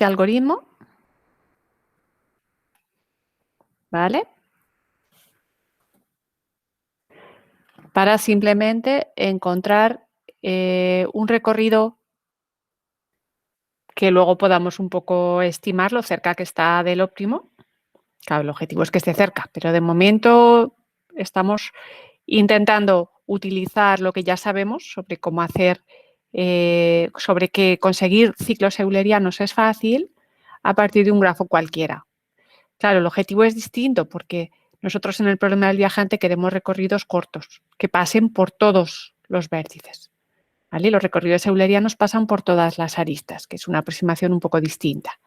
algoritmo, ¿vale? Para simplemente encontrar un recorrido que luego podamos un poco estimar lo cerca que está del óptimo. Claro, el objetivo es que esté cerca, pero de momento estamos intentando utilizar lo que ya sabemos sobre cómo hacer, sobre que conseguir ciclos eulerianos es fácil a partir de un grafo cualquiera. Claro, el objetivo es distinto porque nosotros en el problema del viajante queremos recorridos cortos, que pasen por todos los vértices. ¿Vale? Los recorridos eulerianos pasan por todas las aristas, que es una aproximación un poco distinta.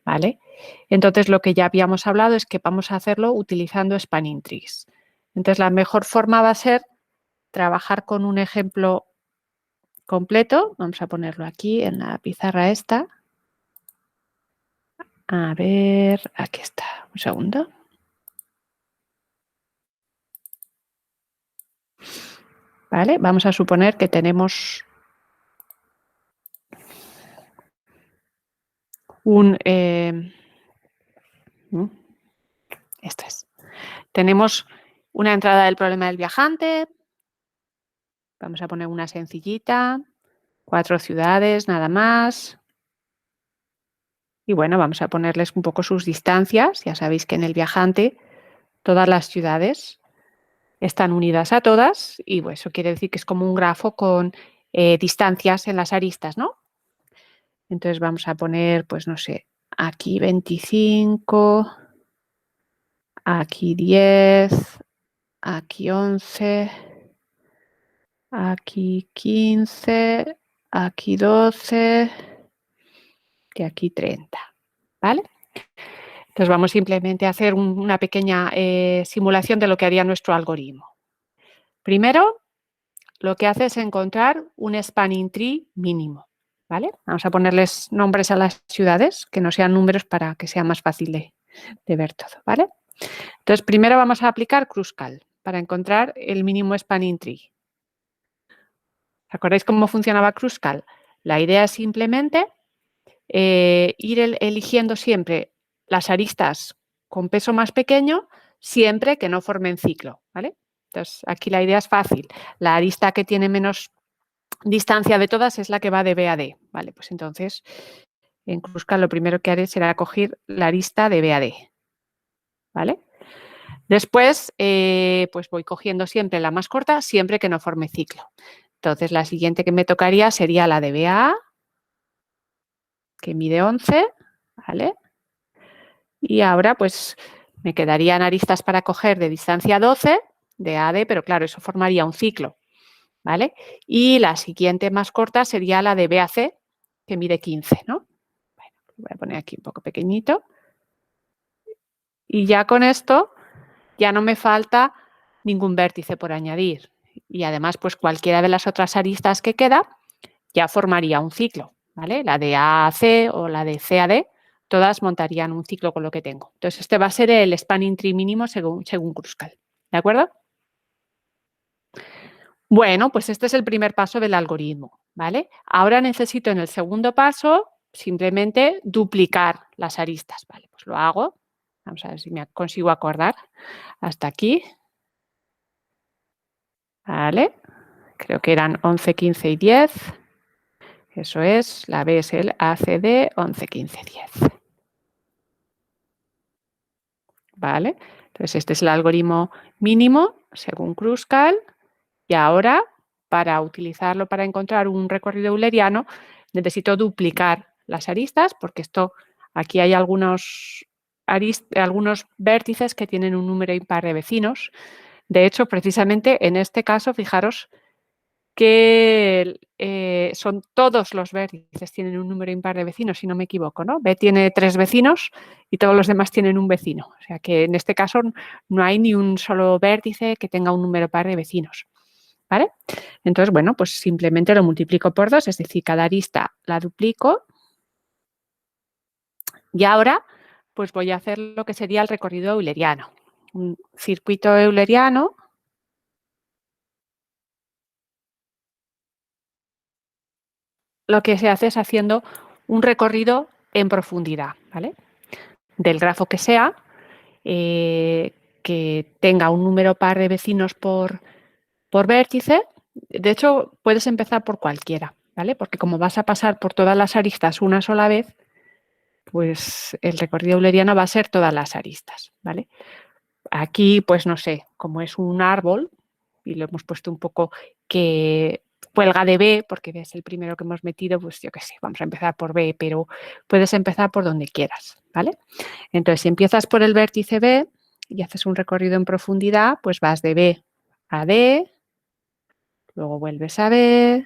¿Vale? Entonces, lo que ya habíamos hablado es que vamos a hacerlo utilizando spanning trees. Entonces, la mejor forma va a ser trabajar con un ejemplo completo. Vamos a ponerlo aquí en la pizarra esta. A ver, aquí está. Un segundo. ¿Vale? Vamos a suponer que tenemos esto es. Tenemos una entrada del problema del viajante. Vamos a poner una sencillita. 4 ciudades, nada más. Y bueno, vamos a ponerles un poco sus distancias. Ya sabéis que en el viajante todas las ciudades están unidas a todas y bueno, eso quiere decir que es como un grafo con distancias en las aristas, ¿no? Entonces vamos a poner, pues no sé, aquí 25, aquí 10, aquí 11, aquí 15, aquí 12 y aquí 30, ¿vale? Entonces vamos simplemente a hacer una pequeña simulación de lo que haría nuestro algoritmo. Primero, lo que hace es encontrar un spanning tree mínimo, ¿vale? Vamos a ponerles nombres a las ciudades, que no sean números para que sea más fácil de ver todo, ¿vale? Entonces, primero vamos a aplicar Kruskal para encontrar el mínimo spanning tree. ¿Acordáis cómo funcionaba Kruskal? La idea es simplemente ir eligiendo siempre las aristas con peso más pequeño, siempre que no formen ciclo, ¿vale? Entonces, aquí la idea es fácil. La arista que tiene menos distancia de todas es la que va de B a D, ¿vale? Pues entonces, en Kruskal lo primero que haré será coger la arista de B a D, ¿vale? Después, pues voy cogiendo siempre la más corta, siempre que no forme ciclo. Entonces, la siguiente que me tocaría sería la de B a A, que mide 11, ¿vale? Y ahora, pues, me quedarían aristas para coger de distancia 12, de A a D, pero claro, eso formaría un ciclo, ¿vale? Y la siguiente más corta sería la de B a C, que mide 15, ¿no? Bueno, lo voy a poner aquí un poco pequeñito. Y ya con esto, ya no me falta ningún vértice por añadir. Y además, pues cualquiera de las otras aristas que queda ya formaría un ciclo, ¿vale? La de A a C o la de C a D, todas montarían un ciclo con lo que tengo. Entonces, este va a ser el spanning tree mínimo según Kruskal, ¿de acuerdo? Bueno, pues este es el primer paso del algoritmo, ¿vale? Ahora necesito en el segundo paso simplemente duplicar las aristas, ¿vale? Pues lo hago. Vamos a ver si me consigo acordar. Hasta aquí. ¿Vale? Creo que eran 11, 15 y 10. Eso es, la B es el ACD 11, 15, 10. ¿Vale? Entonces, este es el algoritmo mínimo según Kruskal. Y ahora, para utilizarlo para encontrar un recorrido euleriano, necesito duplicar las aristas, porque aquí hay algunos vértices que tienen un número impar de vecinos. De hecho, precisamente en este caso, fijaros que son todos los vértices tienen un número impar de vecinos, si no me equivoco, ¿no? B tiene 3 vecinos y todos los demás tienen un vecino. O sea que en este caso no hay ni un solo vértice que tenga un número par de vecinos, ¿vale? Entonces, bueno, pues simplemente lo multiplico por 2, es decir, cada arista la duplico. Y ahora, pues voy a hacer lo que sería el recorrido euleriano. Un circuito euleriano. Lo que se hace es haciendo un recorrido en profundidad, ¿vale? Del grafo que sea, que tenga un número par de vecinos por vértice. De hecho, puedes empezar por cualquiera, ¿vale? Porque como vas a pasar por todas las aristas una sola vez, pues el recorrido euleriano va a ser todas las aristas, ¿vale? Aquí, pues no sé, como es un árbol, y lo hemos puesto un poco que cuelga de B, porque es el primero que hemos metido, pues yo qué sé, vamos a empezar por B, pero puedes empezar por donde quieras, ¿vale? Entonces, si empiezas por el vértice B y haces un recorrido en profundidad, pues vas de B a D, luego vuelves a B,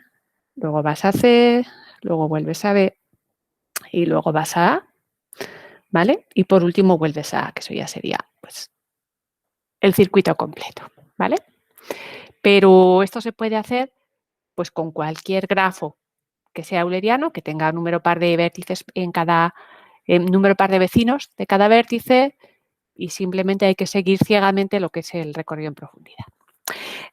luego vas a C, luego vuelves a B y luego vas a A, ¿vale? Y por último vuelves a A, que eso ya sería pues, el circuito completo, ¿vale? Pero esto se puede hacer pues con cualquier grafo que sea euleriano, que tenga número par de vértices en cada número par de vecinos de cada vértice y simplemente hay que seguir ciegamente lo que es el recorrido en profundidad.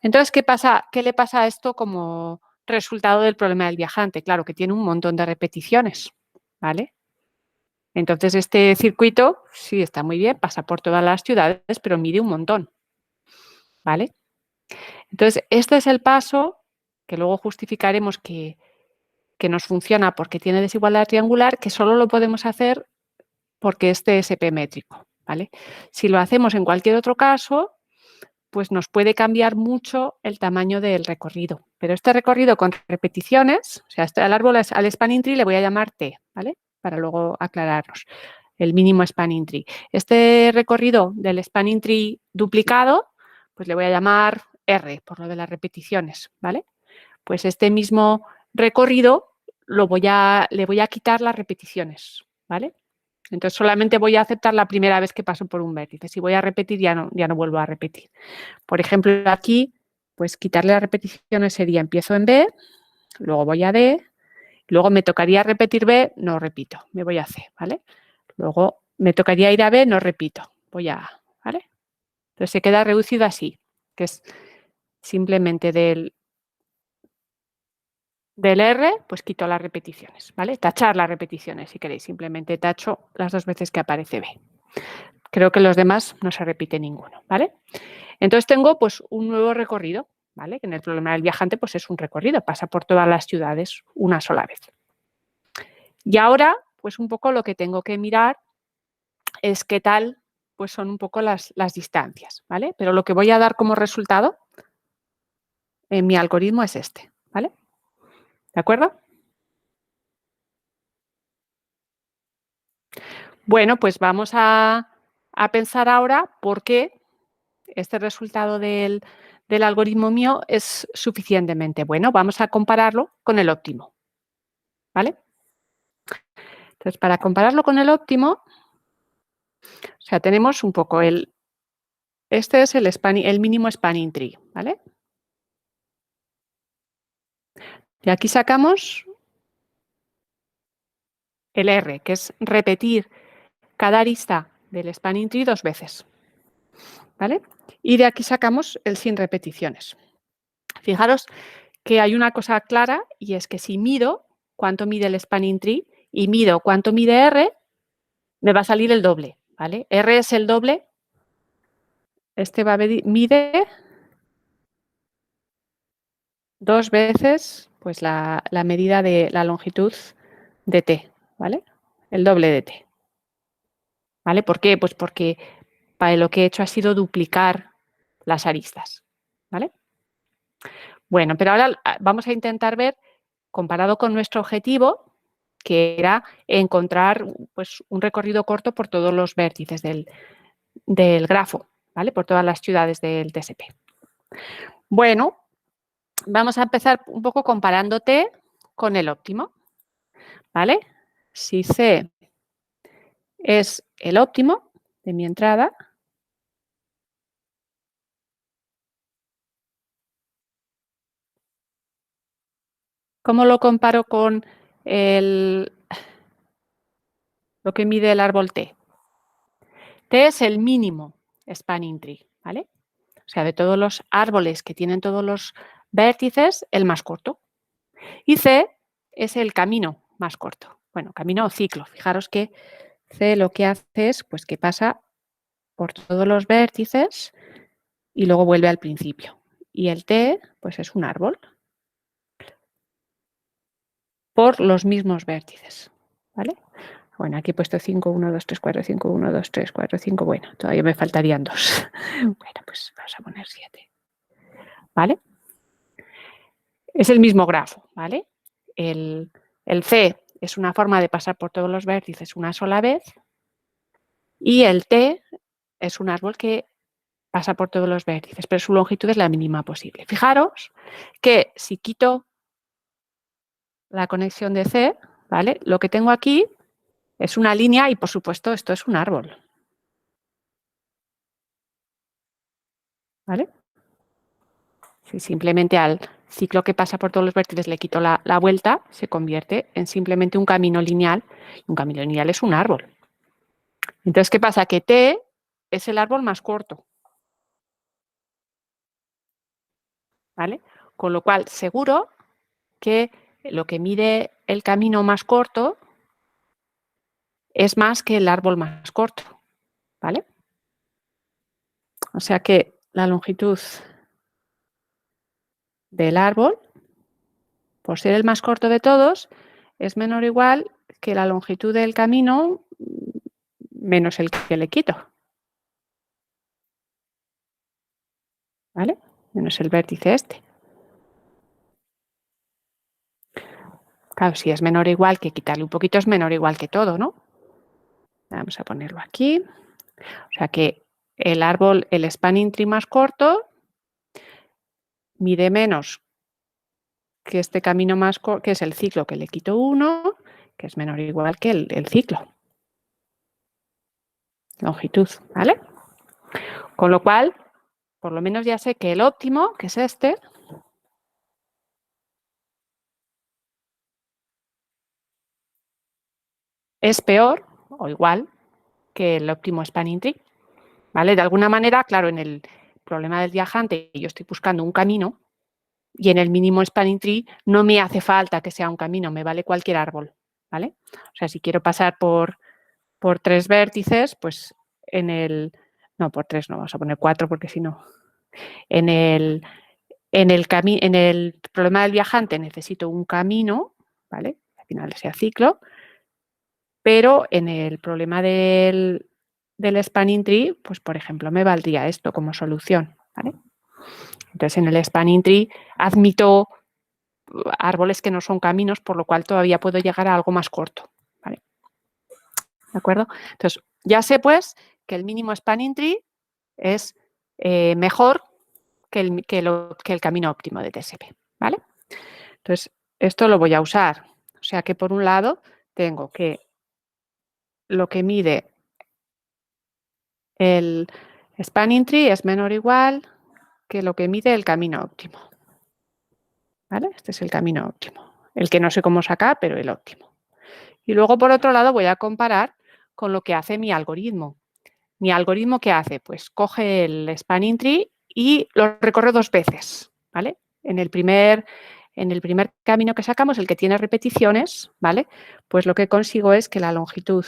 Entonces, ¿qué pasa? ¿Qué le pasa a esto como resultado del problema del viajante? Claro, que tiene un montón de repeticiones, ¿vale? Entonces, este circuito sí está muy bien, pasa por todas las ciudades, pero mide un montón, ¿vale? Entonces, este es el paso que luego justificaremos que nos funciona porque tiene desigualdad triangular, que solo lo podemos hacer porque es TSP métrico, ¿vale? Si lo hacemos en cualquier otro caso, pues nos puede cambiar mucho el tamaño del recorrido. Pero este recorrido con repeticiones, o sea, al árbol, al spanning tree le voy a llamar T, ¿vale? Para luego aclararnos, el mínimo spanning tree. Este recorrido del spanning tree duplicado, pues le voy a llamar R, por lo de las repeticiones, ¿vale? Pues este mismo recorrido le voy a quitar las repeticiones, ¿vale? Entonces solamente voy a aceptar la primera vez que paso por un vértice. Si voy a repetir, ya no vuelvo a repetir. Por ejemplo, aquí, pues quitarle las repeticiones sería empiezo en B, luego voy a D, luego me tocaría repetir B, no repito, me voy a C, ¿vale? Luego me tocaría ir a B, no repito, voy a A, ¿vale? Entonces se queda reducido así, que es simplemente del R, pues quito las repeticiones, ¿vale? Tachar las repeticiones, si queréis, simplemente tacho las dos veces que aparece B. Creo que los demás no se repite ninguno, ¿vale? Entonces tengo pues un nuevo recorrido, ¿vale? Que en el problema del viajante pues es un recorrido, pasa por todas las ciudades una sola vez. Y ahora pues un poco lo que tengo que mirar es qué tal pues son un poco las distancias, ¿vale? Pero lo que voy a dar como resultado en mi algoritmo es este, ¿vale? ¿De acuerdo? Bueno, pues vamos a pensar ahora por qué este resultado del algoritmo mío es suficientemente bueno. Vamos a compararlo con el óptimo, ¿vale? Entonces, para compararlo con el óptimo, o sea, tenemos un poco este es el mínimo spanning tree, ¿vale? Y aquí sacamos el R, que es repetir cada arista del spanning tree 2 veces, ¿vale? Y de aquí sacamos el sin repeticiones. Fijaros que hay una cosa clara y es que si mido cuánto mide el spanning tree y mido cuánto mide R, me va a salir el doble, ¿vale? R es el doble, este mide 2 veces pues la medida de la longitud de T, ¿vale? El doble de T, ¿vale? ¿Por qué? Pues porque para lo que he hecho ha sido duplicar las aristas, ¿vale? Bueno, pero ahora vamos a intentar ver, comparado con nuestro objetivo, que era encontrar pues, un recorrido corto por todos los vértices del grafo, ¿vale? Por todas las ciudades del TSP. Bueno, vamos a empezar un poco comparando T con el óptimo, ¿vale? Si C es el óptimo de mi entrada, ¿cómo lo comparo con lo que mide el árbol T? T es el mínimo spanning tree, ¿vale? O sea, de todos los árboles que tienen todos los vértices, el más corto. Y C es el camino más corto. bueno, camino o ciclo. Fijaros que C lo que hace es pues, que pasa por todos los vértices y luego vuelve al principio. Y el T, pues es un árbol por los mismos vértices, ¿vale? Bueno, aquí he puesto 5, 1, 2, 3, 4, 5, 1, 2, 3, 4, 5. Bueno, todavía me faltarían 2. Bueno, pues vamos a poner 7, ¿vale? Es el mismo grafo, ¿vale? El C es una forma de pasar por todos los vértices una sola vez y el T es un árbol que pasa por todos los vértices, pero su longitud es la mínima posible. Fijaros que si quito la conexión de C, ¿vale? Lo que tengo aquí es una línea y, por supuesto, esto es un árbol, ¿vale? Si simplemente al ciclo que pasa por todos los vértices le quito la vuelta, se convierte en simplemente un camino lineal. Un camino lineal es un árbol. Entonces, ¿qué pasa? Que T es el árbol más corto, ¿vale? Con lo cual, seguro que lo que mide el camino más corto es más que el árbol más corto, ¿vale? O sea que la longitud del árbol, por ser el más corto de todos, es menor o igual que la longitud del camino menos el que le quito, ¿vale? Menos el vértice este. Claro, si es menor o igual que quitarle un poquito, es menor o igual que todo, ¿no? Vamos a ponerlo aquí. O sea que el árbol, el spanning tree más corto, mide menos que este camino más corto, que es el ciclo que le quito 1, que es menor o igual que el ciclo. Longitud, ¿vale? Con lo cual, por lo menos ya sé que el óptimo, que es este, es peor o igual que el óptimo spanning tree, ¿vale? De alguna manera, claro, en el problema del viajante yo estoy buscando un camino y en el mínimo spanning tree no me hace falta que sea un camino, me vale cualquier árbol, ¿vale? O sea, si quiero pasar por 3 vértices, pues en el... No, por 3 no, vamos a poner 4 porque si no... En el problema del viajante necesito un camino, ¿vale? Al final sea ciclo, pero en el problema del spanning tree, pues por ejemplo, me valdría esto como solución, ¿vale? Entonces en el spanning tree admito árboles que no son caminos, por lo cual todavía puedo llegar a algo más corto, ¿vale? ¿De acuerdo? Entonces, ya sé pues que el mínimo spanning tree es mejor que el camino óptimo de TSP, ¿vale? Entonces, esto lo voy a usar. O sea que por un lado tengo que lo que mide el spanning tree es menor o igual que lo que mide el camino óptimo, ¿vale? Este es el camino óptimo. El que no sé cómo sacar, pero el óptimo. Y luego, por otro lado, voy a comparar con lo que hace mi algoritmo. ¿Mi algoritmo qué hace? Pues coge el spanning tree y lo recorre 2 veces, ¿vale? En el primer camino que sacamos, el que tiene repeticiones, ¿vale? Pues lo que consigo es que la longitud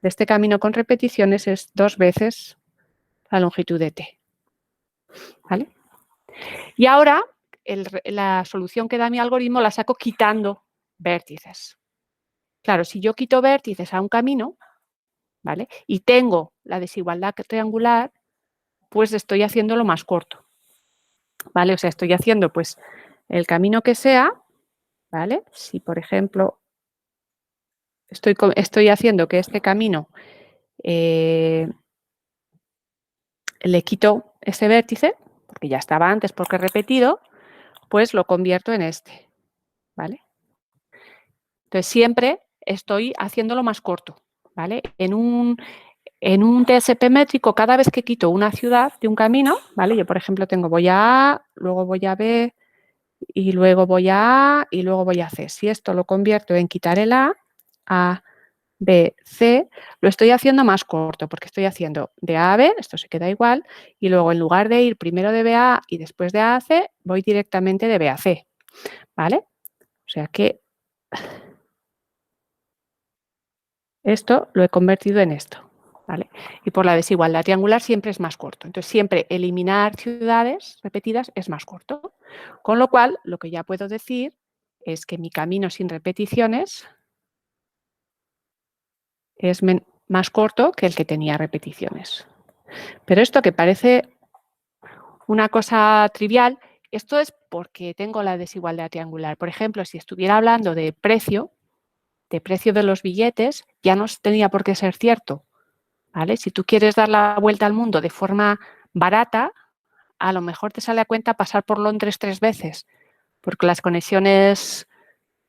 de este camino con repeticiones es 2 veces la longitud de t, ¿vale? Y ahora la solución que da mi algoritmo la saco quitando vértices. Claro, si yo quito vértices a un camino, ¿vale? Y tengo la desigualdad triangular, pues estoy haciéndolo más corto, ¿vale? O sea, estoy haciendo pues el camino que sea, ¿vale? Si, por ejemplo, estoy haciendo que este camino le quito ese vértice, porque ya estaba antes porque he repetido, pues lo convierto en este, ¿vale? Entonces, siempre estoy haciéndolo más corto, ¿vale? En un TSP métrico, cada vez que quito una ciudad de un camino, ¿vale? Yo, por ejemplo, voy a A, luego voy a B, y luego voy a A, y luego voy a C. Si esto lo convierto en quitar el A, B, C, lo estoy haciendo más corto, porque estoy haciendo de A a B, esto se queda igual, y luego en lugar de ir primero de B a A y después de A a C, voy directamente de B a C, ¿vale? O sea que Esto lo he convertido en esto, ¿vale? Y por la desigualdad triangular siempre es más corto. Entonces, siempre eliminar ciudades repetidas es más corto. Con lo cual, lo que ya puedo decir es que mi camino sin repeticiones es más corto que el que tenía repeticiones. Pero esto que parece una cosa trivial, esto es porque tengo la desigualdad triangular. Por ejemplo, si estuviera hablando de precio de los billetes, ya no tenía por qué ser cierto, ¿vale? Si tú quieres dar la vuelta al mundo de forma barata, a lo mejor te sale a cuenta pasar por Londres 3 veces, porque las conexiones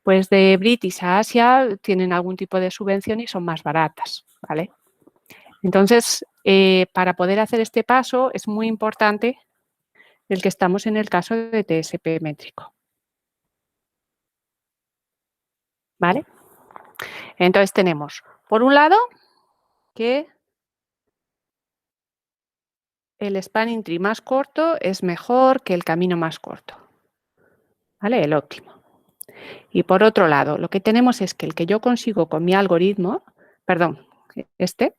pues, de British a Asia tienen algún tipo de subvención y son más baratas, ¿vale? Entonces, para poder hacer este paso es muy importante el que estamos en el caso de TSP métrico, ¿vale? Entonces tenemos, por un lado, que el spanning tree más corto es mejor que el camino más corto, ¿vale? El óptimo. Y por otro lado, lo que tenemos es que el que yo consigo con mi algoritmo, perdón, este,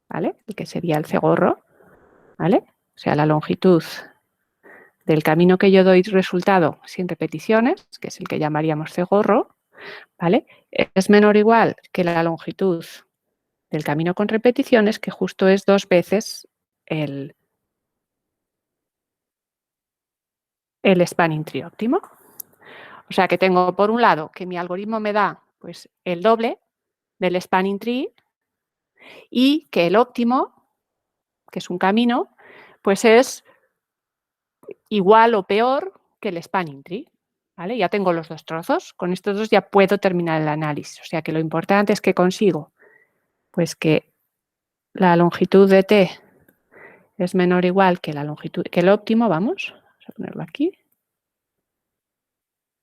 ¿vale? El que sería el cegorro, ¿vale? O sea, la longitud del camino que yo doy resultado sin repeticiones, que es el que llamaríamos cegorro, ¿vale? Es menor o igual que la longitud del camino con repeticiones, que justo es 2 veces el spanning tree óptimo. O sea que tengo, por un lado, que mi algoritmo me da pues, el doble del spanning tree y que el óptimo, que es un camino, pues es igual o peor que el spanning tree. ¿Vale? Ya tengo los dos trozos. Con estos dos ya puedo terminar el análisis. O sea que lo importante es que consigo pues, que la longitud de t es menor o igual que la longitud, que el óptimo, vamos a ponerlo aquí,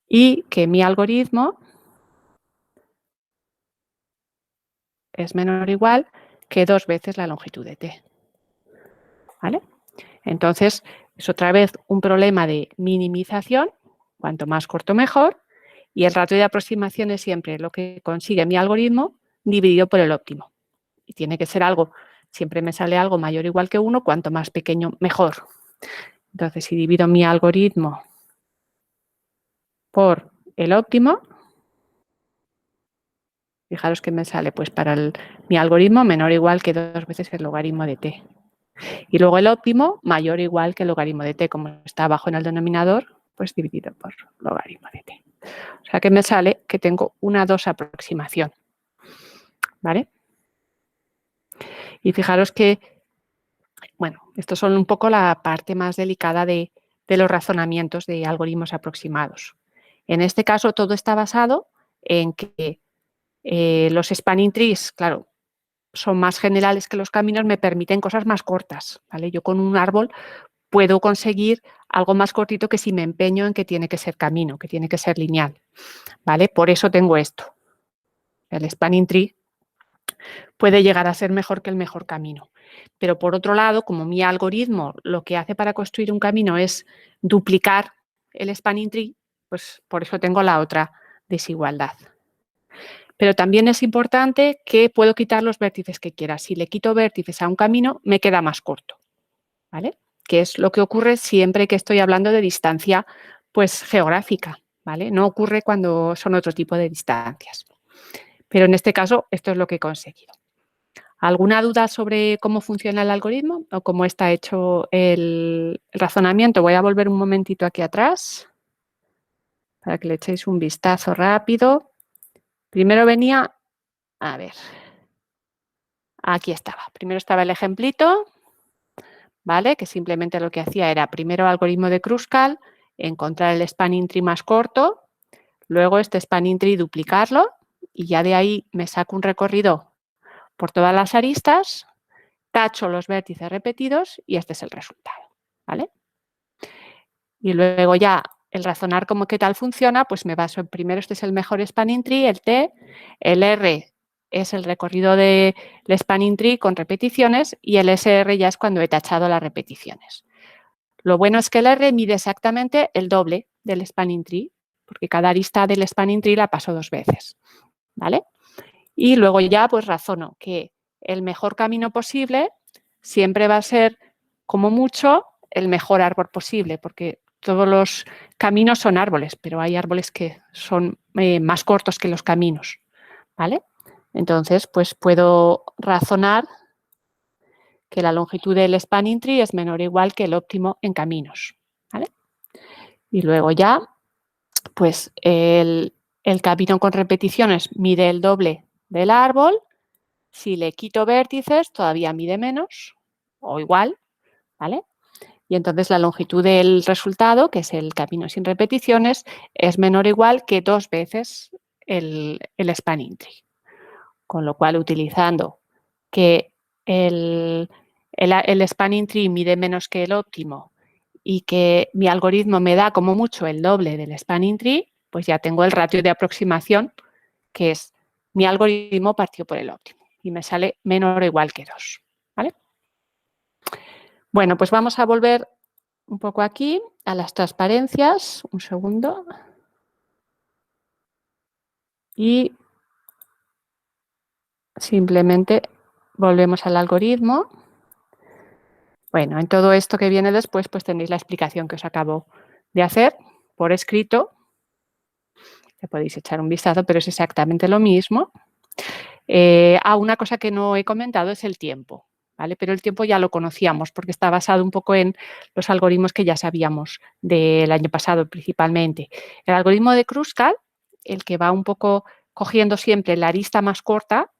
y que mi algoritmo es menor o igual que 2 veces la longitud de t. ¿Vale? Entonces, es otra vez un problema de minimización, cuanto más corto mejor, y el ratio de aproximación es siempre lo que consigue mi algoritmo dividido por el óptimo. Y tiene que ser algo, siempre me sale algo mayor o igual que 1, cuanto más pequeño, mejor. Entonces, si divido mi algoritmo por el óptimo, fijaros que me sale pues para mi algoritmo menor o igual que 2 veces el logaritmo de t. Y luego el óptimo mayor o igual que el logaritmo de t, como está abajo en el denominador, pues dividido por logaritmo de t. O sea que me sale que tengo una 2 aproximación, ¿vale? Y fijaros que, bueno, esto son un poco la parte más delicada de los razonamientos de algoritmos aproximados. En este caso, todo está basado en que los spanning trees, claro, son más generales que los caminos, me permiten cosas más cortas, ¿vale? Yo con un árbol puedo conseguir algo más cortito que si me empeño en que tiene que ser camino, que tiene que ser lineal, ¿vale? Por eso tengo esto. El spanning tree puede llegar a ser mejor que el mejor camino. Pero por otro lado, como mi algoritmo lo que hace para construir un camino es duplicar el spanning tree, pues por eso tengo la otra desigualdad. Pero también es importante que puedo quitar los vértices que quiera. Si le quito vértices a un camino, me queda más corto, ¿vale? Que es lo que ocurre siempre que estoy hablando de distancia pues, geográfica, ¿vale? No ocurre cuando son otro tipo de distancias. Pero en este caso, esto es lo que he conseguido. ¿Alguna duda sobre cómo funciona el algoritmo o cómo está hecho el razonamiento? Voy a volver un momentito aquí atrás para que le echéis un vistazo rápido. Primero venía, a ver, aquí estaba. Primero estaba el ejemplito, ¿vale? Que simplemente lo que hacía era primero el algoritmo de Kruskal, encontrar el spanning tree más corto, luego este spanning tree duplicarlo y ya de ahí me saco un recorrido por todas las aristas, tacho los vértices repetidos y este es el resultado, ¿vale? Y luego ya el razonar cómo qué tal funciona, pues me baso en primero este es el mejor spanning tree, el T, el R es el recorrido del spanning tree con repeticiones y el SR ya es cuando he tachado las repeticiones. Lo bueno es que el R mide exactamente el doble del spanning tree, porque cada arista del spanning tree la paso 2 veces, ¿vale? Y luego ya pues razono que el mejor camino posible siempre va a ser, como mucho, el mejor árbol posible, porque todos los caminos son árboles, pero hay árboles que son más cortos que los caminos, ¿vale? Entonces, pues puedo razonar que la longitud del spanning tree es menor o igual que el óptimo en caminos, ¿vale? Y luego ya, pues el camino con repeticiones mide el doble del árbol. Si le quito vértices, todavía mide menos o igual, ¿vale? Y entonces la longitud del resultado, que es el camino sin repeticiones, es menor o igual que 2 veces el spanning tree. Con lo cual, utilizando que el spanning tree mide menos que el óptimo y que mi algoritmo me da como mucho el doble del spanning tree, pues ya tengo el ratio de aproximación, que es mi algoritmo partido por el óptimo. Y me sale menor o igual que 2. ¿Vale? Bueno, pues vamos a volver un poco aquí a las transparencias. Un segundo. Y simplemente volvemos al algoritmo. Bueno, en todo esto que viene después, pues tenéis la explicación que os acabo de hacer por escrito. Le podéis echar un vistazo, pero es exactamente lo mismo. Una cosa que no he comentado es el tiempo, ¿vale? Pero el tiempo ya lo conocíamos porque está basado un poco en los algoritmos que ya sabíamos del año pasado principalmente. El algoritmo de Kruskal, el que va un poco cogiendo siempre la arista más corta,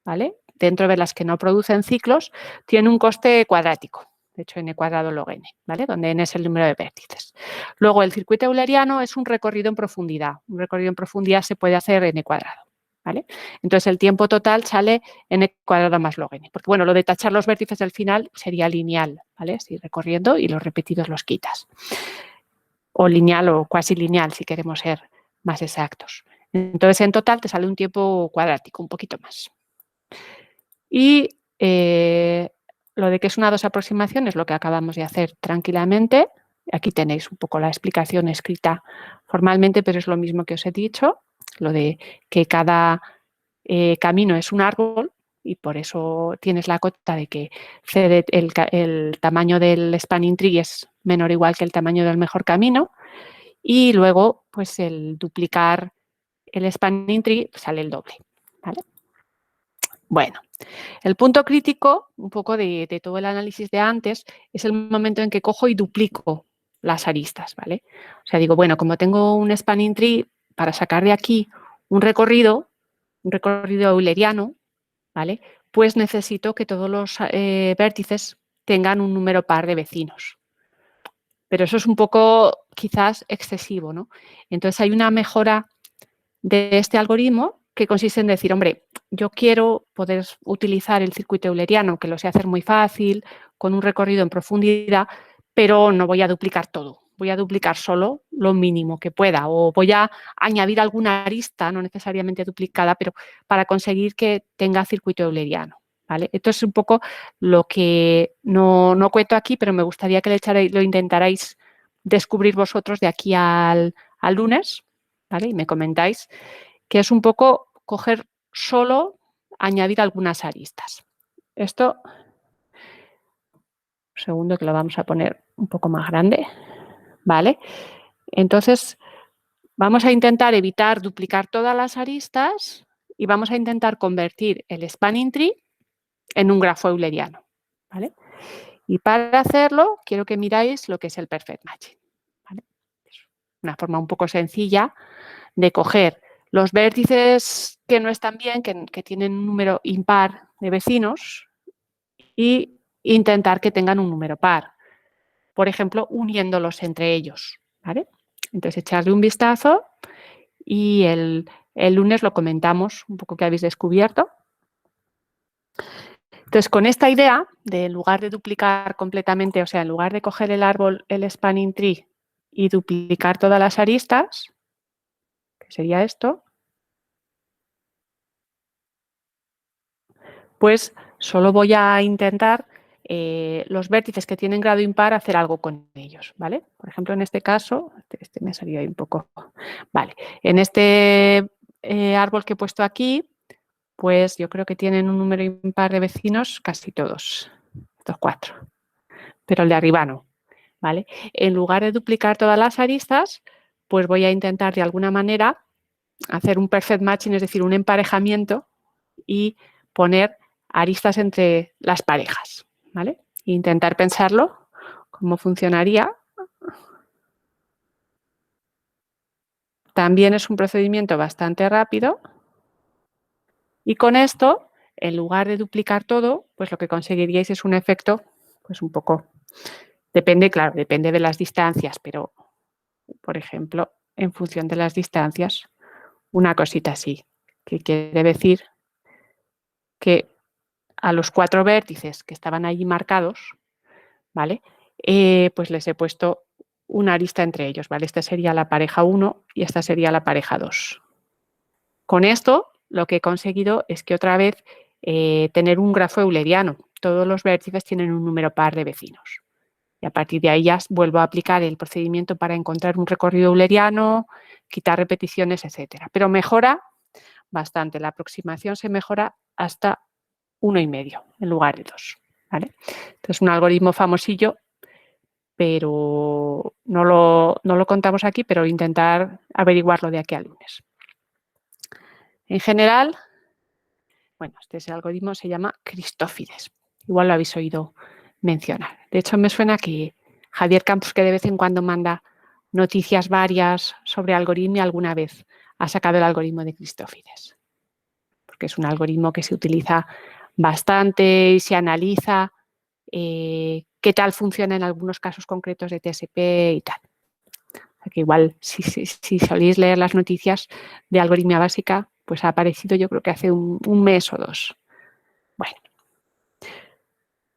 ¿vale? Dentro de las que no producen ciclos, tiene un coste cuadrático. De hecho, n cuadrado log n, ¿vale? Donde n es el número de vértices. Luego, el circuito euleriano es un recorrido en profundidad. Un recorrido en profundidad se puede hacer n cuadrado, ¿vale? Entonces, el tiempo total sale n cuadrado más log n. Porque, bueno, lo de tachar los vértices del final sería lineal, ¿vale? Si recorriendo y los repetidos los quitas. O lineal o cuasi lineal, si queremos ser más exactos. Entonces, en total te sale un tiempo cuadrático, un poquito más. Y lo de que es una dos aproximación es lo que acabamos de hacer tranquilamente. Aquí tenéis un poco la explicación escrita formalmente, pero es lo mismo que os he dicho, lo de que cada camino es un árbol y por eso tienes la cota de que el tamaño del spanning tree es menor o igual que el tamaño del mejor camino. Y luego, pues el duplicar el spanning tree sale el doble, ¿vale? Bueno, el punto crítico, un poco de todo el análisis de antes, es el momento en que cojo y duplico las aristas, ¿vale? O sea, digo, bueno, como tengo un spanning tree, para sacar de aquí un recorrido euleriano, ¿vale? Pues necesito que todos los vértices tengan un número par de vecinos. Pero eso es un poco, quizás, excesivo, ¿no? Entonces, hay una mejora de este algoritmo que consiste en decir, hombre, yo quiero poder utilizar el circuito euleriano, que lo sé hacer muy fácil, con un recorrido en profundidad, pero no voy a duplicar todo. Voy a duplicar solo lo mínimo que pueda o voy a añadir alguna arista, no necesariamente duplicada, pero para conseguir que tenga circuito euleriano, ¿vale? Esto es un poco lo que no cuento aquí, pero me gustaría que lo intentarais descubrir vosotros de aquí al lunes, ¿vale? Y me comentáis, que es un poco coger solo, añadir algunas aristas. Esto, un segundo que lo vamos a poner un poco más grande, ¿vale? Entonces, vamos a intentar evitar duplicar todas las aristas y vamos a intentar convertir el spanning tree en un grafo euleriano, ¿vale? Y para hacerlo, quiero que miráis lo que es el perfect matching, ¿vale? Es una forma un poco sencilla de coger los vértices que no están bien, que tienen un número impar de vecinos, y intentar que tengan un número par. Por ejemplo, uniéndolos entre ellos, ¿vale? Entonces, echarle un vistazo y el lunes lo comentamos un poco qué habéis descubierto. Entonces, con esta idea, de en lugar de duplicar completamente, o sea, en lugar de coger el árbol, el spanning tree, y duplicar todas las aristas, que sería esto, pues solo voy a intentar los vértices que tienen grado impar hacer algo con ellos, ¿vale? Por ejemplo, en este caso, este me ha salido ahí un poco, vale, en este árbol que he puesto aquí, pues yo creo que tienen un número impar de vecinos casi todos, estos 4, pero el de arriba no, ¿vale? En lugar de duplicar todas las aristas, pues voy a intentar de alguna manera hacer un perfect matching, es decir, un emparejamiento y poner aristas entre las parejas, ¿vale? Intentar pensarlo, cómo funcionaría. También es un procedimiento bastante rápido y con esto, en lugar de duplicar todo, pues lo que conseguiríais es un efecto, pues un poco, depende, claro, depende de las distancias, pero, por ejemplo, en función de las distancias, una cosita así, que quiere decir que a los 4 vértices que estaban allí marcados, ¿vale? Pues les he puesto una arista entre ellos, ¿vale? Esta sería la pareja 1 y esta sería la pareja 2. Con esto, lo que he conseguido es que otra vez tener un grafo euleriano. Todos los vértices tienen un número par de vecinos. Y a partir de ahí ya vuelvo a aplicar el procedimiento para encontrar un recorrido euleriano, quitar repeticiones, etcétera. Pero mejora bastante. La aproximación se mejora hasta 1,5 en lugar de 2. ¿Vale? Entonces, un algoritmo famosillo, pero no lo contamos aquí, pero intentar averiguarlo de aquí al lunes. En general, bueno, este algoritmo se llama Cristófides. Igual lo habéis oído mencionar. De hecho, me suena que Javier Campos, que de vez en cuando manda noticias varias sobre algoritmo, alguna vez ha sacado el algoritmo de Cristófides. Porque es un algoritmo que se utiliza bastante y se analiza qué tal funciona en algunos casos concretos de TSP y tal. O sea que igual, si soléis leer las noticias de algoritmia básica, pues ha aparecido yo creo que hace un mes o 2. Bueno,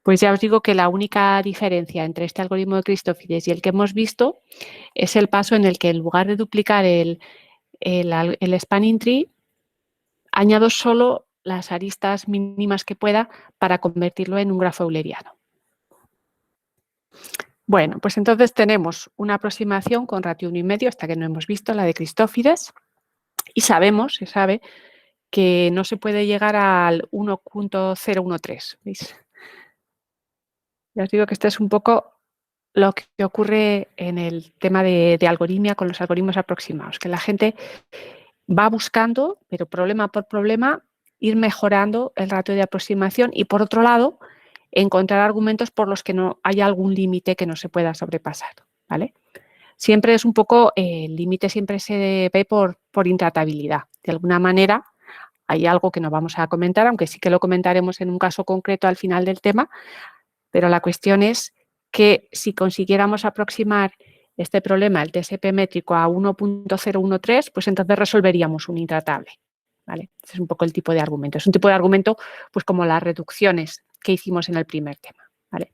pues ya os digo que la única diferencia entre este algoritmo de Cristófides y el que hemos visto es el paso en el que en lugar de duplicar el spanning tree, añado solo las aristas mínimas que pueda para convertirlo en un grafo euleriano. Bueno, pues entonces tenemos una aproximación con ratio 1,5, esta que no hemos visto, la de Cristófides, y se sabe que no se puede llegar al 1,013, ¿veis? Ya os digo que este es un poco lo que ocurre en el tema de algoritmia con los algoritmos aproximados, que la gente va buscando, pero problema por problema, ir mejorando el ratio de aproximación y, por otro lado, encontrar argumentos por los que no haya algún límite que no se pueda sobrepasar, ¿vale? Siempre es un poco, el límite siempre se ve por intratabilidad. De alguna manera, hay algo que no vamos a comentar, aunque sí que lo comentaremos en un caso concreto al final del tema, pero la cuestión es que si consiguiéramos aproximar este problema, el TSP métrico, a 1,013, pues entonces resolveríamos un intratable, ¿vale? Ese es un poco el tipo de argumento. Es un tipo de argumento, pues como las reducciones que hicimos en el primer tema, ¿vale?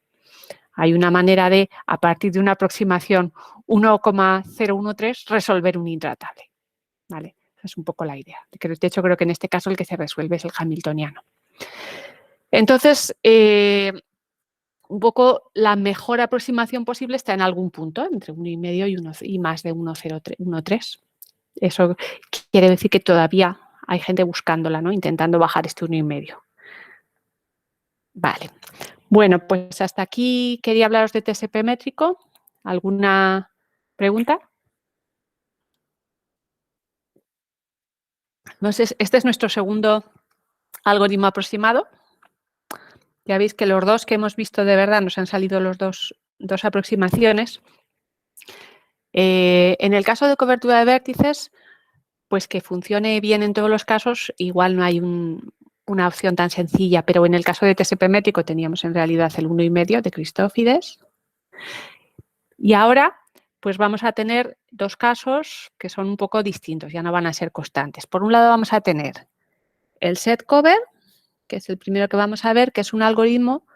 Hay una manera de, a partir de una aproximación 1,013, resolver un intratable, ¿vale? Esa es un poco la idea. De hecho, creo que en este caso el que se resuelve es el hamiltoniano. Entonces, un poco la mejor aproximación posible está en algún punto, entre 1,5 y más de 1,013. Eso quiere decir que todavía hay gente buscándola, ¿no? Intentando bajar este 1,5. Vale. Bueno, pues hasta aquí quería hablaros de TSP métrico. ¿Alguna pregunta? Entonces, este es nuestro segundo algoritmo aproximado. Ya veis que los dos que hemos visto de verdad nos han salido los dos aproximaciones. En el caso de cobertura de vértices, pues que funcione bien en todos los casos, igual no hay una opción tan sencilla, pero en el caso de TSP métrico teníamos en realidad el 1,5 de Cristófides. Y ahora, pues vamos a tener dos casos que son un poco distintos, ya no van a ser constantes. Por un lado vamos a tener el set cover, que es el primero que vamos a ver, que es un algoritmo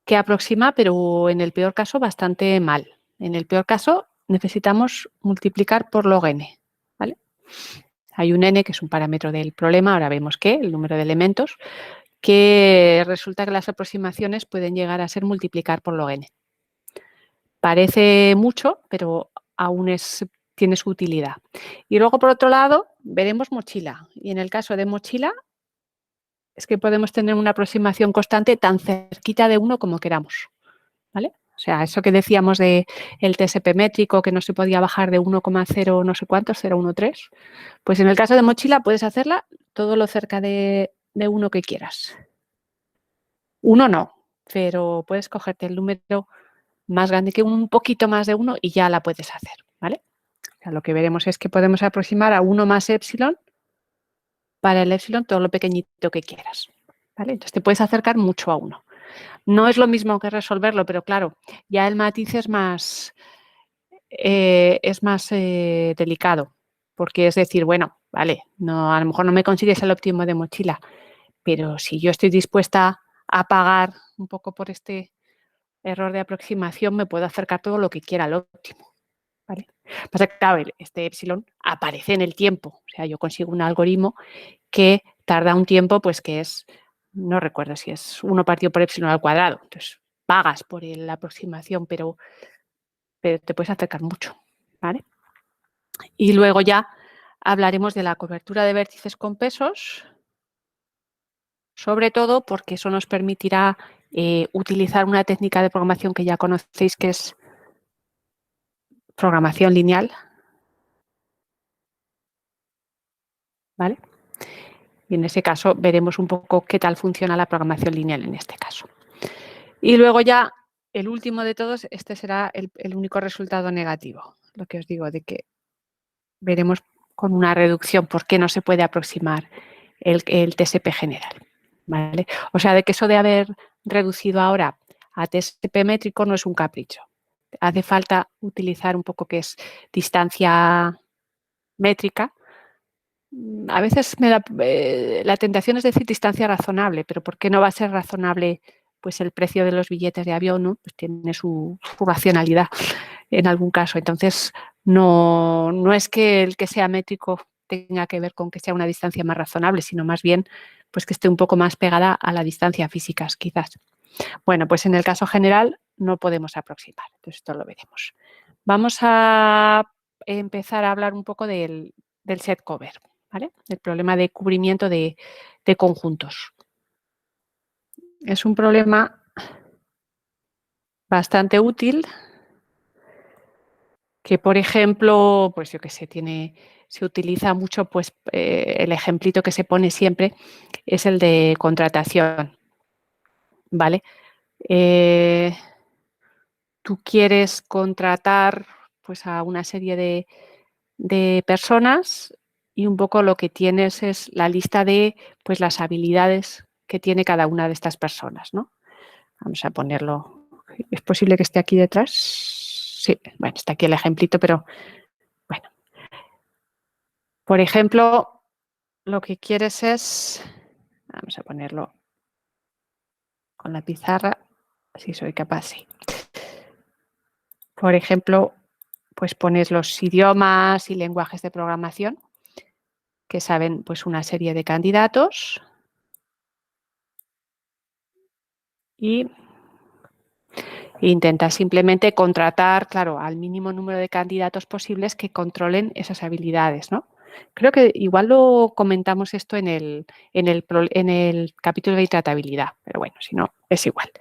que aproxima, pero en el peor caso bastante mal. En el peor caso necesitamos multiplicar por log n, ¿vale? Hay un n que es un parámetro del problema, ahora vemos que, el número de elementos, que resulta que las aproximaciones pueden llegar a ser multiplicar por log n. Parece mucho, pero aún tiene su utilidad. Y luego, por otro lado, veremos mochila. Y en el caso de mochila, es que podemos tener una aproximación constante tan cerquita de 1 como queramos, ¿vale? O sea, eso que decíamos de el TSP métrico, que no se podía bajar de 1,0 no sé cuántos, 0,13, pues en el caso de mochila puedes hacerla todo lo cerca de 1 que quieras. 1 no, pero puedes cogerte el número más grande que un poquito más de 1 y ya la puedes hacer, ¿vale? O sea, lo que veremos es que podemos aproximar a 1 más epsilon para el epsilon todo lo pequeñito que quieras, ¿vale? Entonces te puedes acercar mucho a 1. No es lo mismo que resolverlo, pero claro, ya el matiz es más delicado, porque es decir, bueno, vale, no, a lo mejor no me consigues el óptimo de mochila, pero si yo estoy dispuesta a pagar un poco por este error de aproximación, me puedo acercar todo lo que quiera al óptimo, ¿vale? Pasa que, claro, este epsilon aparece en el tiempo, o sea, yo consigo un algoritmo que tarda un tiempo, pues que es, no recuerdo si es 1 partido por epsilon al cuadrado, entonces pagas por la aproximación, pero te puedes acercar mucho, ¿vale? Y luego ya hablaremos de la cobertura de vértices con pesos, sobre todo porque eso nos permitirá utilizar una técnica de programación que ya conocéis, que es programación lineal, ¿vale? Y en ese caso veremos un poco qué tal funciona la programación lineal en este caso. Y luego ya el último de todos, este será el único resultado negativo, lo que os digo, de que veremos con una reducción por qué no se puede aproximar el TSP general, ¿vale? O sea, de que eso de haber reducido ahora a TSP métrico no es un capricho. Hace falta utilizar un poco que es distancia métrica. A veces me da la tentación es decir distancia razonable, pero ¿por qué no va a ser razonable pues el precio de los billetes de avión? ¿No? Pues tiene su racionalidad en algún caso. Entonces, no es que el que sea métrico tenga que ver con que sea una distancia más razonable, sino más bien pues que esté un poco más pegada a la distancia física, quizás. Bueno, pues en el caso general no podemos aproximar, entonces esto lo veremos. Vamos a empezar a hablar un poco del set cover, ¿vale? El problema de cubrimiento de conjuntos. Es un problema bastante útil que, por ejemplo, pues yo qué sé, se utiliza mucho, pues el ejemplito que se pone siempre es el de contratación, ¿vale? Tú quieres contratar pues a una serie de personas y un poco lo que tienes es la lista de pues las habilidades que tiene cada una de estas personas, ¿no? Vamos a ponerlo. ¿Es posible que esté aquí detrás? Sí, bueno, está aquí el ejemplito, pero bueno. Por ejemplo, lo que quieres es, vamos a ponerlo con la pizarra, si soy capaz, sí. Por ejemplo, pues pones los idiomas y lenguajes de programación que saben pues una serie de candidatos y intenta simplemente contratar, claro, al mínimo número de candidatos posibles que controlen esas habilidades, ¿no? Creo que igual lo comentamos esto en el capítulo de tratabilidad, pero bueno, si no, es igual.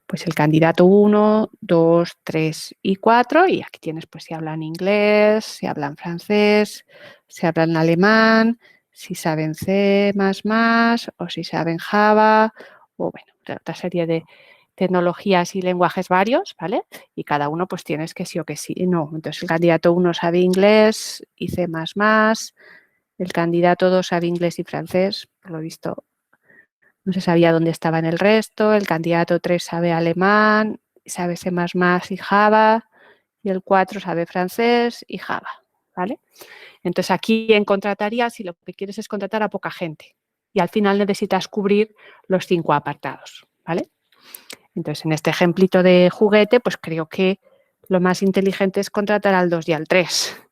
Pues el candidato 1, 2, 3 y 4, y aquí tienes pues si hablan inglés, si hablan francés, si hablan alemán, si saben C++ o si saben Java, o bueno, otra serie de tecnologías y lenguajes varios, ¿vale? Y cada uno pues tienes que sí o que sí. No, entonces el candidato 1 sabe inglés y C++, el candidato 2 sabe inglés y francés, por lo visto no se sabía dónde estaba en el resto, el candidato 3 sabe alemán, sabe C++ y Java, y el 4 sabe francés y Java, ¿vale? Entonces aquí en contrataría si lo que quieres es contratar a poca gente y al final necesitas cubrir los 5 apartados, ¿vale? Entonces en este ejemplito de juguete, pues creo que lo más inteligente es contratar al 2 y al 3.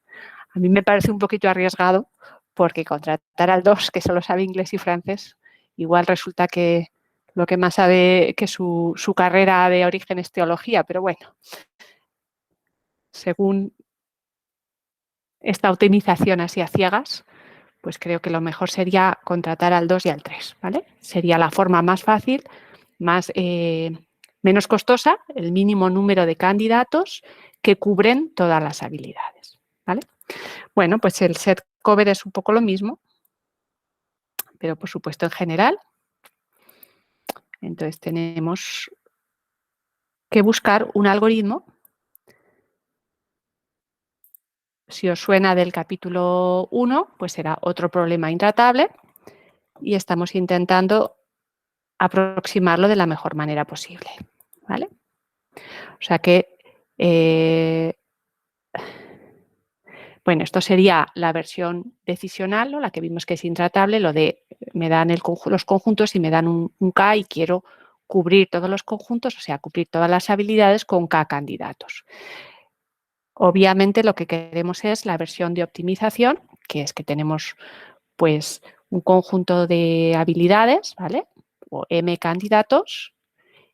A mí me parece un poquito arriesgado porque contratar al 2, que solo sabe inglés y francés, igual resulta que lo que más sabe que su carrera de origen es teología, pero bueno, según esta optimización así a ciegas, pues creo que lo mejor sería contratar al 2 y al 3, ¿vale? Sería la forma más fácil, menos costosa, el mínimo número de candidatos que cubren todas las habilidades, ¿vale? Bueno, pues el set cover es un poco lo mismo, pero por supuesto en general. Entonces tenemos que buscar un algoritmo. Si os suena del capítulo 1, pues será otro problema intratable y estamos intentando aproximarlo de la mejor manera posible, ¿vale? O sea que, bueno, esto sería la versión decisional, ¿no? La que vimos que es intratable, lo de me dan los conjuntos y me dan un K y quiero cubrir todos los conjuntos, o sea, cubrir todas las habilidades con K candidatos. Obviamente lo que queremos es la versión de optimización, que es que tenemos pues un conjunto de habilidades, ¿vale? O M candidatos,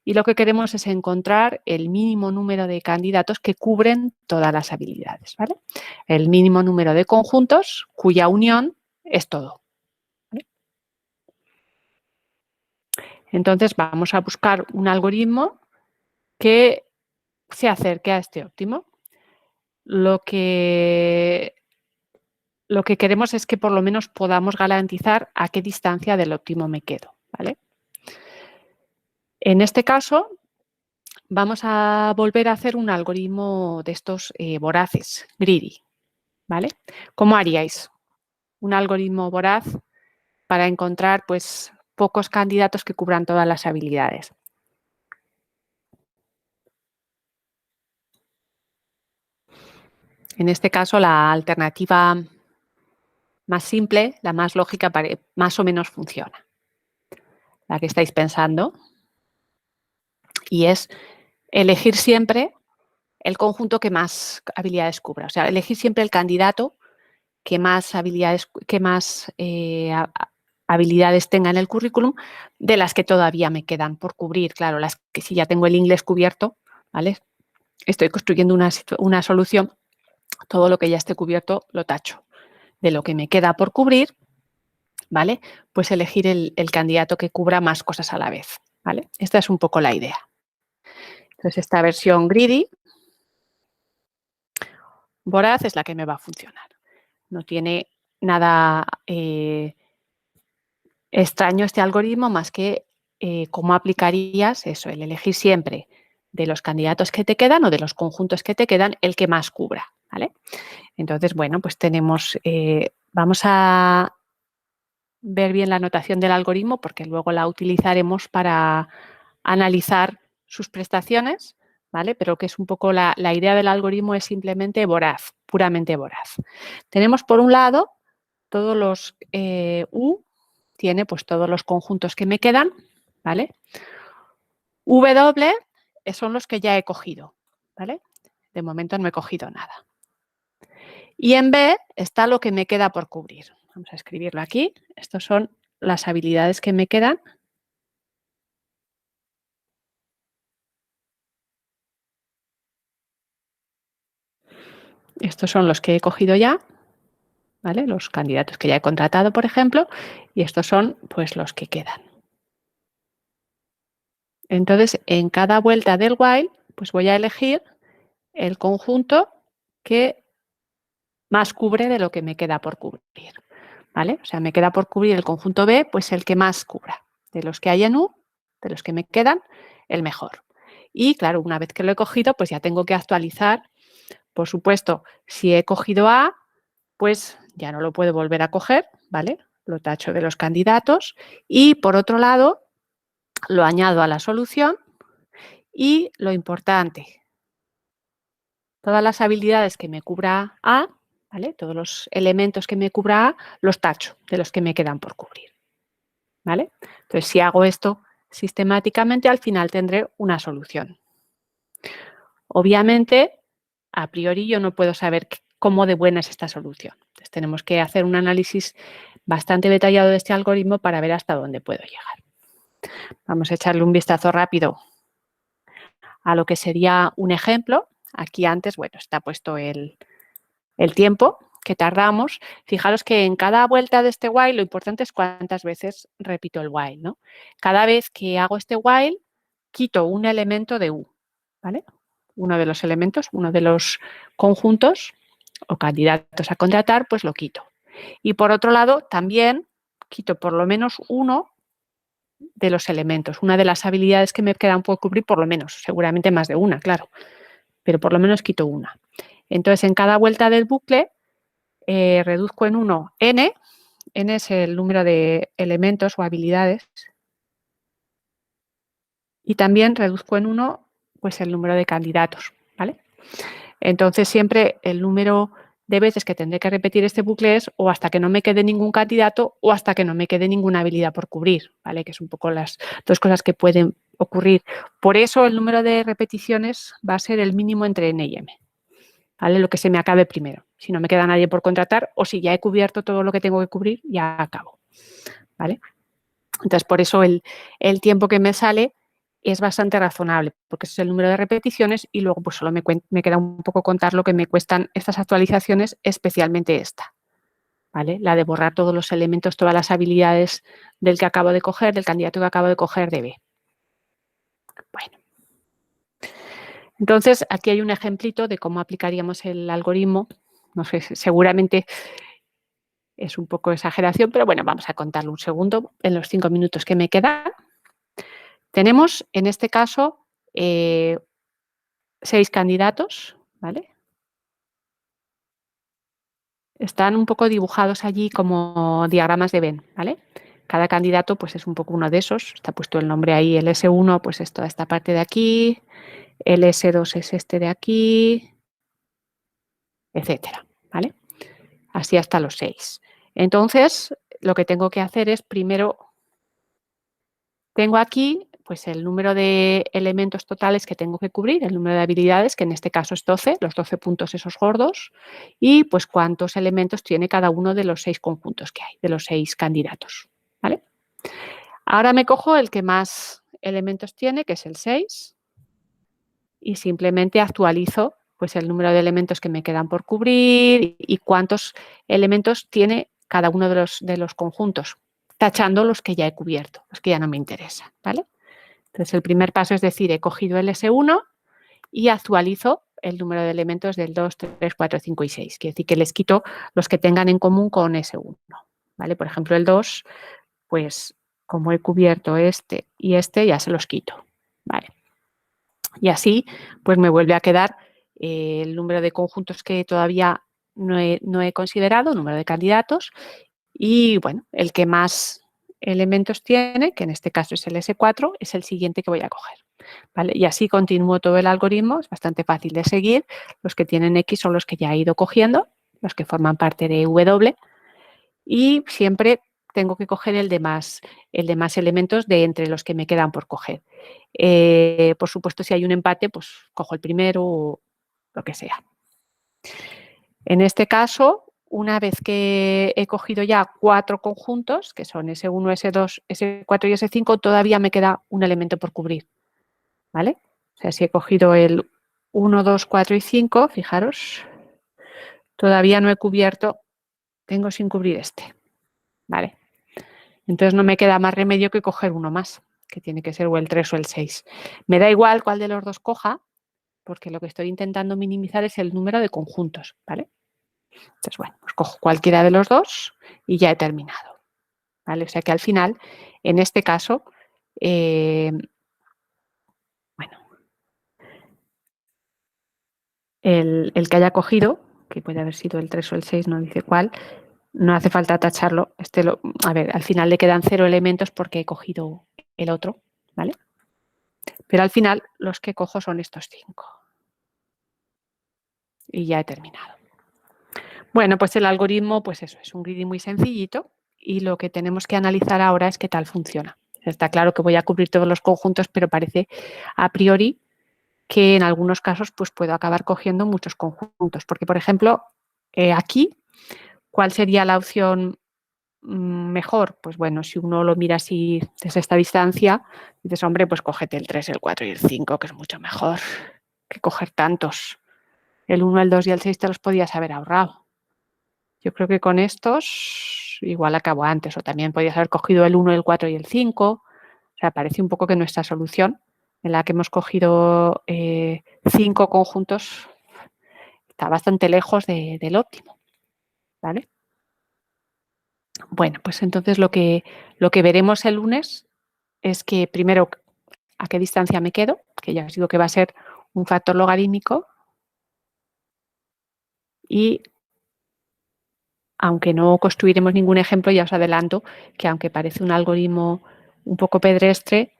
y lo que queremos es encontrar el mínimo número de candidatos que cubren todas las habilidades, ¿vale? El mínimo número de conjuntos cuya unión es todo, ¿vale? Entonces vamos a buscar un algoritmo que se acerque a este óptimo. Lo que queremos es que por lo menos podamos garantizar a qué distancia del óptimo me quedo, ¿vale? En este caso, vamos a volver a hacer un algoritmo de estos voraces, greedy, ¿vale? ¿Cómo haríais un algoritmo voraz para encontrar pues pocos candidatos que cubran todas las habilidades? En este caso, la alternativa más simple, la más lógica, más o menos funciona. La que estáis pensando. Y es elegir siempre el conjunto que más habilidades cubra. O sea, elegir siempre el candidato que más habilidades, habilidades tenga en el currículum de las que todavía me quedan por cubrir. Claro, las que si ya tengo el inglés cubierto, ¿vale? Estoy construyendo una solución, todo lo que ya esté cubierto lo tacho. De lo que me queda por cubrir, ¿vale? Pues elegir el candidato que cubra más cosas a la vez, ¿vale? Esta es un poco la idea. Entonces, esta versión greedy, voraz, es la que me va a funcionar. No tiene nada extraño este algoritmo más que cómo aplicarías eso, el elegir siempre de los candidatos que te quedan o de los conjuntos que te quedan el que más cubra, ¿vale? Entonces, bueno, pues tenemos, vamos a ver bien la notación del algoritmo porque luego la utilizaremos para analizar sus prestaciones, ¿vale? Pero que es un poco la idea del algoritmo es simplemente voraz, puramente voraz. Tenemos por un lado todos los U, tiene pues todos los conjuntos que me quedan, ¿vale? W son los que ya he cogido, ¿vale? De momento no he cogido nada. Y en B está lo que me queda por cubrir. Vamos a escribirlo aquí. Estas son las habilidades que me quedan. Estos son los que he cogido ya, ¿vale? Los candidatos que ya he contratado, por ejemplo, y estos son pues los que quedan. Entonces, en cada vuelta del while, pues voy a elegir el conjunto que más cubre de lo que me queda por cubrir, ¿vale? O sea, me queda por cubrir el conjunto B, pues el que más cubra. De los que hay en U, de los que me quedan, el mejor. Y claro, una vez que lo he cogido, pues ya tengo que actualizar. Por supuesto, si he cogido A, pues ya no lo puedo volver a coger, ¿vale? Lo tacho de los candidatos y, por otro lado, lo añado a la solución y lo importante, todas las habilidades que me cubra A, ¿vale? Todos los elementos que me cubra A, los tacho de los que me quedan por cubrir, ¿vale? Entonces, si hago esto sistemáticamente, al final tendré una solución. Obviamente, a priori yo no puedo saber cómo de buena es esta solución. Entonces, tenemos que hacer un análisis bastante detallado de este algoritmo para ver hasta dónde puedo llegar. Vamos a echarle un vistazo rápido a lo que sería un ejemplo. Aquí antes, bueno, está puesto el tiempo que tardamos, fijaros que en cada vuelta de este while lo importante es cuántas veces repito el while, ¿no? Cada vez que hago este while, quito un elemento de U, ¿vale? Uno de los elementos, uno de los conjuntos o candidatos a contratar, pues lo quito. Y por otro lado, también quito por lo menos uno de los elementos, una de las habilidades que me quedan por cubrir, por lo menos, seguramente más de una, claro, pero por lo menos quito una. Entonces, en cada vuelta del bucle, reduzco en 1 n es el número de elementos o habilidades, y también reduzco en 1 pues, el número de candidatos, ¿vale? Entonces, siempre el número de veces que tendré que repetir este bucle es o hasta que no me quede ningún candidato o hasta que no me quede ninguna habilidad por cubrir, ¿vale? Que es un poco las dos cosas que pueden ocurrir. Por eso el número de repeticiones va a ser el mínimo entre n y m, ¿vale? Lo que se me acabe primero. Si no me queda nadie por contratar o si ya he cubierto todo lo que tengo que cubrir, ya acabo, ¿vale? Entonces, por eso el tiempo que me sale es bastante razonable, porque ese es el número de repeticiones y luego pues solo me queda un poco contar lo que me cuestan estas actualizaciones, especialmente esta, ¿vale? La de borrar todos los elementos, todas las habilidades del que acabo de coger, del candidato que acabo de coger de B. Bueno, entonces aquí hay un ejemplito de cómo aplicaríamos el algoritmo. No sé, seguramente es un poco exageración, pero bueno, vamos a contarlo un segundo en los 5 minutos que me quedan. Tenemos, en este caso, 6 candidatos, ¿vale? Están un poco dibujados allí como diagramas de Venn, ¿vale? Cada candidato pues es un poco uno de esos, está puesto el nombre ahí, el S1 pues es toda esta parte de aquí, el S2 es este de aquí, etcétera, ¿vale? Así hasta los 6. Entonces, lo que tengo que hacer es primero, tengo aquí pues el número de elementos totales que tengo que cubrir, el número de habilidades, que en este caso es 12, los 12 puntos esos gordos, y pues cuántos elementos tiene cada uno de los 6 conjuntos que hay, de los 6 candidatos, ¿vale? Ahora me cojo el que más elementos tiene, que es el 6, y simplemente actualizo pues el número de elementos que me quedan por cubrir y cuántos elementos tiene cada uno de los conjuntos, tachando los que ya he cubierto, los que ya no me interesan, ¿vale? Entonces, el primer paso es decir, he cogido el S1 y actualizo el número de elementos del 2, 3, 4, 5 y 6. Quiere decir que les quito los que tengan en común con S1. ¿Vale? Por ejemplo, el 2, pues como he cubierto este y este, ya se los quito. ¿Vale? Y así, pues me vuelve a quedar el número de conjuntos que todavía no he considerado, número de candidatos, y bueno, el que más elementos tiene, que en este caso es el S4, es el siguiente que voy a coger. ¿Vale? Y así continúo todo el algoritmo, es bastante fácil de seguir. Los que tienen X son los que ya he ido cogiendo, los que forman parte de W, y siempre tengo que coger el de más elementos de entre los que me quedan por coger. Por supuesto, si hay un empate, pues cojo el primero o lo que sea. En este caso, una vez que he cogido ya 4 conjuntos, que son S1, S2, S4 y S5, todavía me queda un elemento por cubrir, ¿vale? O sea, si he cogido el 1, 2, 4 y 5, fijaros, todavía no he cubierto, tengo sin cubrir este, ¿vale? Entonces no me queda más remedio que coger uno más, que tiene que ser o el 3 o el 6. Me da igual cuál de los dos coja, porque lo que estoy intentando minimizar es el número de conjuntos, ¿vale? Entonces, bueno, pues cojo cualquiera de los dos y ya he terminado, ¿vale? O sea que al final, en este caso, bueno, el que haya cogido, que puede haber sido el 3 o el 6, no dice cuál, no hace falta tacharlo. A ver, al final le quedan 0 elementos porque he cogido el otro, ¿vale? Pero al final los que cojo son estos 5. Y ya he terminado. Bueno, pues el algoritmo, pues eso, es un greedy muy sencillito y lo que tenemos que analizar ahora es qué tal funciona. Está claro que voy a cubrir todos los conjuntos, pero parece a priori que en algunos casos pues puedo acabar cogiendo muchos conjuntos. Porque, por ejemplo, aquí, ¿cuál sería la opción mejor? Pues bueno, si uno lo mira así desde esta distancia, dices, hombre, pues cógete el 3, el 4 y el 5, que es mucho mejor que coger tantos. El 1, el 2 y el 6 te los podías haber ahorrado. Yo creo que con estos igual acabo antes, o también podrías haber cogido el 1, el 4 y el 5. O sea, parece un poco que nuestra solución, en la que hemos cogido 5 conjuntos, está bastante lejos del óptimo, ¿vale? Bueno, pues entonces lo que veremos el lunes es que primero a qué distancia me quedo, que ya os digo que va a ser un factor logarítmico, y aunque no construiremos ningún ejemplo, ya os adelanto que aunque parece un algoritmo un poco pedestre,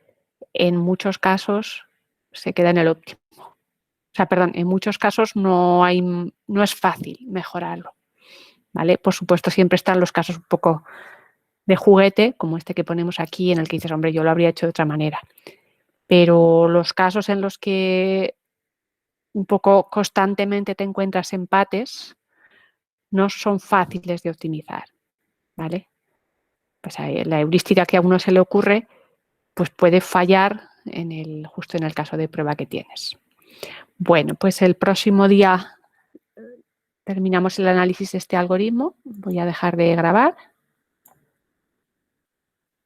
en muchos casos se queda en el óptimo. O sea, perdón, en muchos casos no es fácil mejorarlo, ¿vale? Por supuesto, siempre están los casos un poco de juguete, como este que ponemos aquí, en el que dices, hombre, yo lo habría hecho de otra manera. Pero los casos en los que un poco constantemente te encuentras empates no son fáciles de optimizar, ¿vale? Pues la heurística que a uno se le ocurre, pues puede fallar justo en el caso de prueba que tienes. Bueno, pues el próximo día terminamos el análisis de este algoritmo. Voy a dejar de grabar.